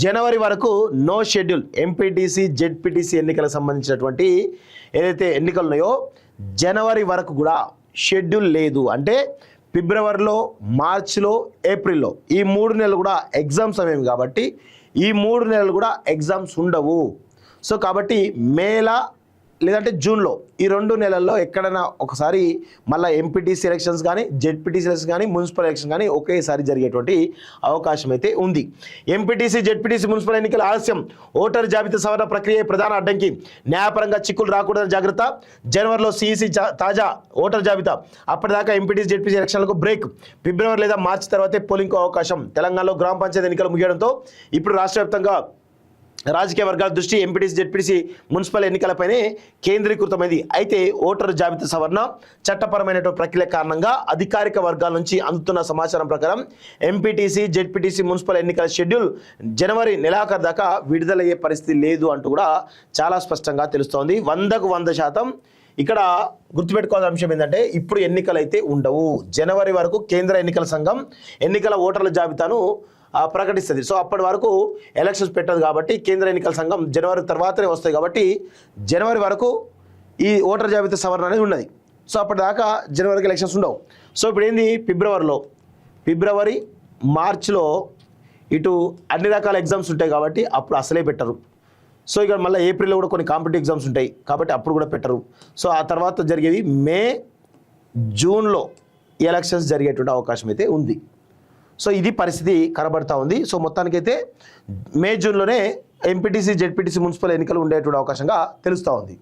జనవరి వరకు no schedule. MPTC ZPTC ఎన్నికలకు సంబంధించినటువంటి ఏదైతే ఎన్నికలు ఉన్నాయో జనవరి వరకు కూడా షెడ్యూల్ లేదు. అంటే ఫిబ్రవరిలో, మార్చిలో, ఏప్రిల్లో ఈ 3 నెలలు కూడా ఎగ్జామ్స్ సమయం కాబట్టి ఈ 3 నెలలు కూడా ఎగ్జామ్స్ ఉండవు. సో కాబట్టి మేలా లేదంటే జూన్లో ఈ 2 నెలల్లో ఎక్కడైనా ఒకసారి మళ్ళీ ఎంపీటీసీ ఎలక్షన్స్ కానీ, జెడ్పీటీసీ ఎలక్షన్స్ కానీ, మున్సిపల్ ఎలక్షన్ కానీ ఒకేసారి జరిగేటువంటి అవకాశం అయితే ఉంది. ఎంపీటీసీ జెడ్పీటీసీ మున్సిపల్ ఎన్నికల ఆలస్యం, ఓటరు జాబితా సవరణ ప్రక్రియ ప్రధాన అడ్డంకి, న్యాయపరంగా చిక్కులు రాకూడదని జాగ్రత్త. జనవరిలో సిఈసి తాజా ఓటర్ జాబితా, అప్పటిదాకా ఎంపీటీసీ జెడ్పీటీసీ ఎలక్షన్లకు బ్రేక్. ఫిబ్రవరి లేదా మార్చి తర్వాతే పోలింగ్కు అవకాశం. తెలంగాణలో గ్రామ పంచాయతీ ఎన్నికలు ముగియడంతో ఇప్పుడు రాష్ట్ర వ్యాప్తంగా రాజకీయ వర్గాల దృష్టి ఎంపీటీసీ జెడ్పీటీసీ మున్సిపల్ ఎన్నికలపైనే కేంద్రీకృతమైంది. అయితే ఓటరు జాబితా సవరణ చట్టపరమైనటువంటి ప్రక్రియ కారణంగా అధికారిక వర్గాల నుంచి అందుతున్న సమాచారం ప్రకారం ఎంపీటీసీ జెడ్పీటీసీ మున్సిపల్ ఎన్నికల షెడ్యూల్ జనవరి నెలాఖరు దాకా విడుదలయ్యే పరిస్థితి లేదు అంటూ కూడా చాలా స్పష్టంగా తెలుస్తోంది. 100కు 100% ఇక్కడ గుర్తుపెట్టుకోవాల్సిన అంశం ఏంటంటే ఇప్పుడు ఎన్నికలు అయితే ఉండవు. జనవరి వరకు కేంద్ర ఎన్నికల సంఘం ఎన్నికల ఓటర్ల జాబితాను ప్రకటిస్తుంది. సో అప్పటి వరకు ఎలక్షన్స్ పెట్టదు కాబట్టి కేంద్ర ఎన్నికల సంఘం జనవరి తర్వాతనే వస్తాయి కాబట్టి జనవరి వరకు ఈ ఓటర్ జాబితా సవరణ అనేది ఉన్నది. సో అప్పటిదాకా జనవరికి ఎలక్షన్స్ ఉండవు. సో ఇప్పుడు ఏంది ఫిబ్రవరి మార్చిలో ఇటు అన్ని రకాల ఎగ్జామ్స్ ఉంటాయి కాబట్టి అప్పుడు అసలే పెట్టరు. సో ఇక మళ్ళీ ఏప్రిల్లో కూడా కొన్ని కాంపిటేటివ్ ఎగ్జామ్స్ ఉంటాయి కాబట్టి అప్పుడు కూడా పెట్టరు. సో ఆ తర్వాత జరిగేది మే, జూన్లో ఎలక్షన్స్ జరిగేటువంటి అవకాశం అయితే ఉంది. సో ఇది పరిస్థితి కనబడతా ఉంది. సో మొత్తానికైతే మే, జూన్లోనే ఎంపీటీసీ జెడ్పీటీసీ మున్సిపల్ ఎన్నికలు ఉండేటువంటి అవకాశంగా తెలుస్తూ ఉంది.